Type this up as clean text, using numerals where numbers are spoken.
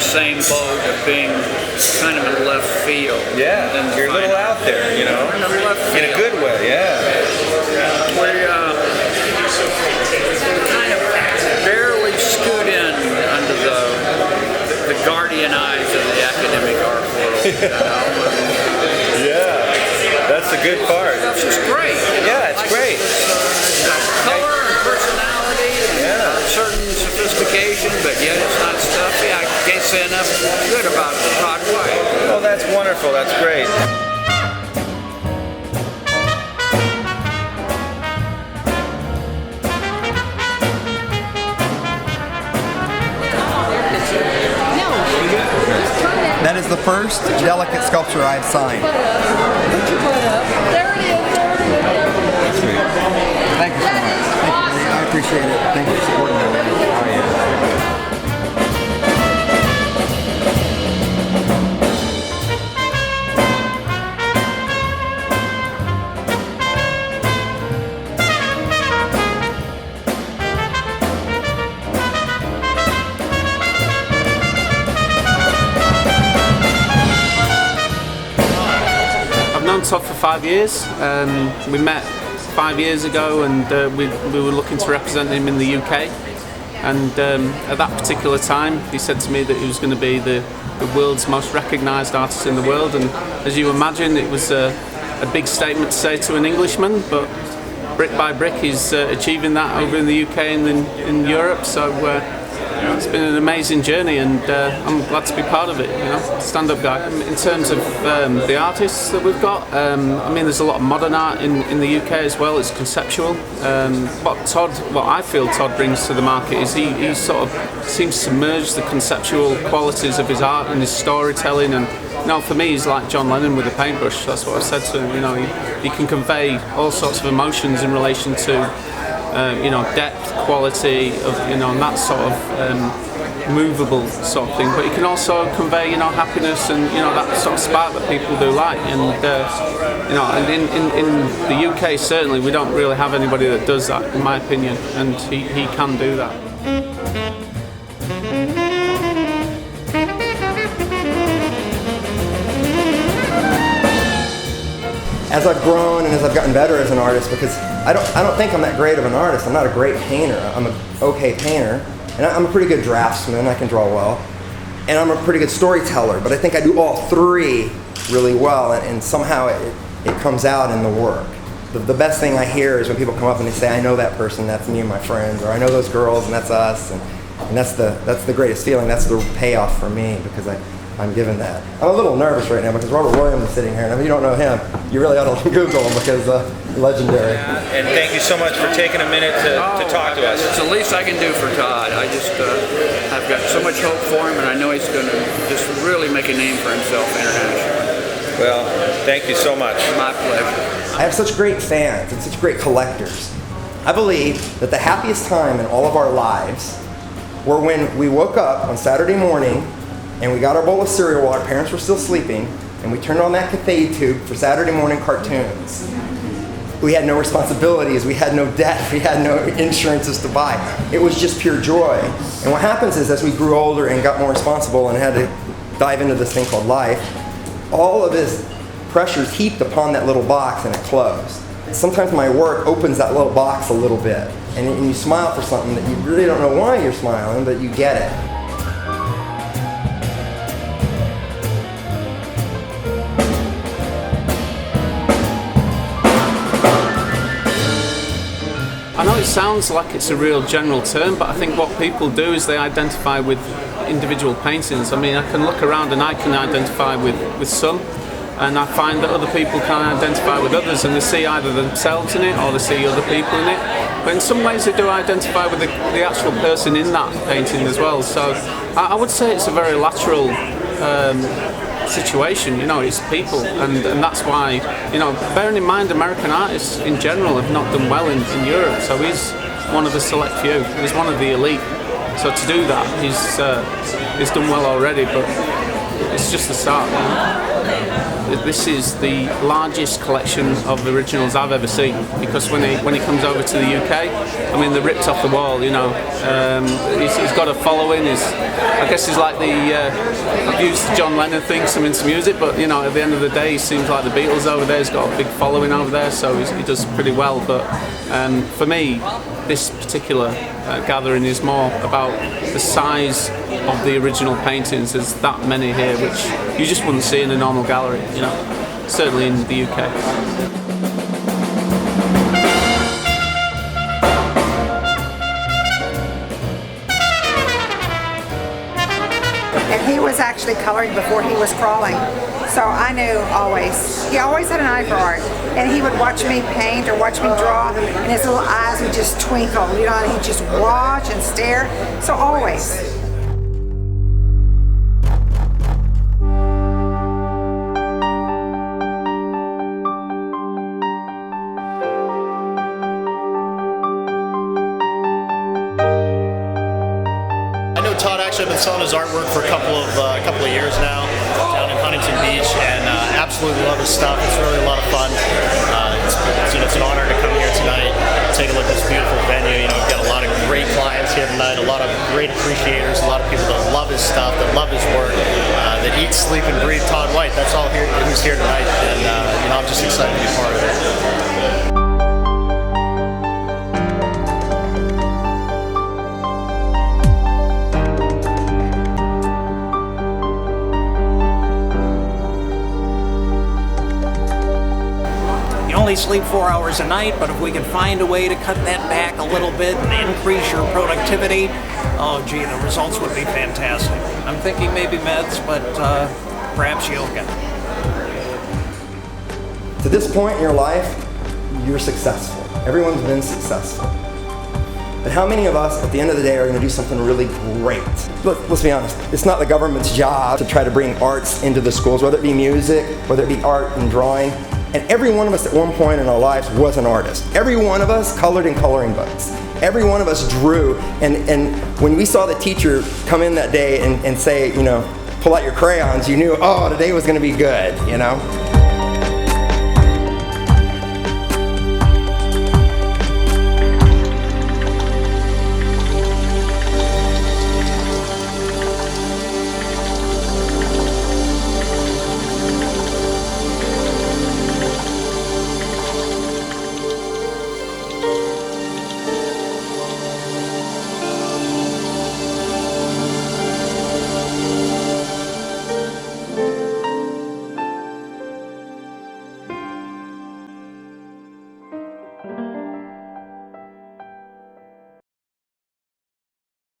the same boat of being kind of in left field. Yeah, you're a little out there, you know, in a good way. Yeah. We kind of barely scoot in under the guardian eyes of the academic art world. You know? Yeah, that's the good part. That's just great. Yeah, it's great. Color and personality and certain sophistication, but yet it's not stuffy. I can't say enough good about Todd White. Oh, that's wonderful. That's great. That is the first delicate sculpture I've signed. There it is. That's great. Thank you so much. Thank you. I appreciate it. Thank you for supporting me. Oh, yeah. I've known Todd for 5 years. We met 5 years ago, and we were looking to represent him in the UK. And at that particular time, he said to me that he was going to be the world's most recognised artist in the world. And as you imagine, it was a big statement to say to an Englishman, but brick by brick, he's achieving that over in the UK and in Europe. So it's been an amazing journey, and I'm glad to be part of it. You know, stand-up guy. In terms of the artists that we've got, I mean, there's a lot of modern art in the UK as well. It's conceptual. What I feel Todd brings to the market is he sort of seems to merge the conceptual qualities of his art and his storytelling. And you know, for me, he's like John Lennon with a paintbrush. That's what I've said to him. You know, he can convey all sorts of emotions in relation to you know, depth, quality of, you know, and that sort of movable sort of thing. But you can also convey, you know, happiness and, you know, that sort of spark that people do like. And you know, and in the UK certainly we don't really have anybody that does that, in my opinion, and he can do that. As I've grown and as I've gotten better as an artist, because I don't think I'm that great of an artist. I'm not a great painter. I'm an okay painter, and I'm a pretty good draftsman. I can draw well, and I'm a pretty good storyteller. But I think I do all three really well, and somehow it comes out in the work. The best thing I hear is when people come up and they say, "I know that person. That's me and my friends," or "I know those girls, and that's us," and that's the greatest feeling. That's the payoff for me, because I'm given that. I'm a little nervous right now because Robert Williams is sitting here, and if you don't know him, you really ought to Google him, because legendary. And thank you so much for taking a minute to talk to us. It's the least I can do for Todd. I just I've got so much hope for him, and I know he's going to just really make a name for himself internationally. Well, thank you so much. My pleasure. I have such great fans and such great collectors. I believe that the happiest time in all of our lives were when we woke up on Saturday morning and we got our bowl of cereal while our parents were still sleeping, and we turned on that cathode tube for Saturday morning cartoons. We had no responsibilities, we had no debt, we had no insurances to buy. It was just pure joy. And what happens is, as we grew older and got more responsible and had to dive into this thing called life, all of this pressures heaped upon that little box, and it closed. Sometimes my work opens that little box a little bit, and you smile for something that you really don't know why you're smiling, but you get it. I know it sounds like it's a real general term, but I think what people do is they identify with individual paintings. I mean, I can look around and I can identify with some, and I find that other people can identify with others, and they see either themselves in it or they see other people in it. But in some ways they do identify with the actual person in that painting as well. So I would say it's a very lateral situation, you know, it's people, and that's why, you know, bearing in mind American artists in general have not done well in Europe, so he's one of the select few, he's one of the elite, so to do that, he's done well already, but it's just the start, you know? This is the largest collection of originals I've ever seen, because when he comes over to the UK, I mean, they're ripped off the wall, you know, He's got a following. I guess he's like I've used the John Lennon thing, some into music, but you know, at the end of the day, he seems like the Beatles over there. He's got a big following over there, so he does pretty well. But for me, this particular gathering is more about the size of the original paintings. There's that many here, which you just wouldn't see in a normal gallery, you know, certainly in the UK. And he was actually coloring before he was crawling. So I knew always. He always had an eye for art. And he would watch me paint or watch me draw, and his little eyes would just twinkle, you know, and he'd just watch and stare. So always. Todd actually been selling his artwork for a couple of years now down in Huntington Beach, and absolutely love his stuff. It's really a lot of fun. It's an honor to come here tonight, take a look at this beautiful venue. You know, we've got a lot of great clients here tonight, a lot of great appreciators, a lot of people that love his stuff, that love his work, that eat, sleep, and breathe Todd White. That's all who's here tonight, and you know, I'm just excited to be part of it. Only sleep 4 hours a night, but if we can find a way to cut that back a little bit and increase your productivity, oh gee, the results would be fantastic. I'm thinking maybe meds, but perhaps yoga. To this point in your life, you're successful. Everyone's been successful. But how many of us at the end of the day are going to do something really great? Look, let's be honest, it's not the government's job to try to bring arts into the schools, whether it be music, whether it be art and drawing. And every one of us at one point in our lives was an artist. Every one of us colored in coloring books. Every one of us drew. And when we saw the teacher come in that day and say, you know, pull out your crayons, you knew, oh, today was going to be good, you know?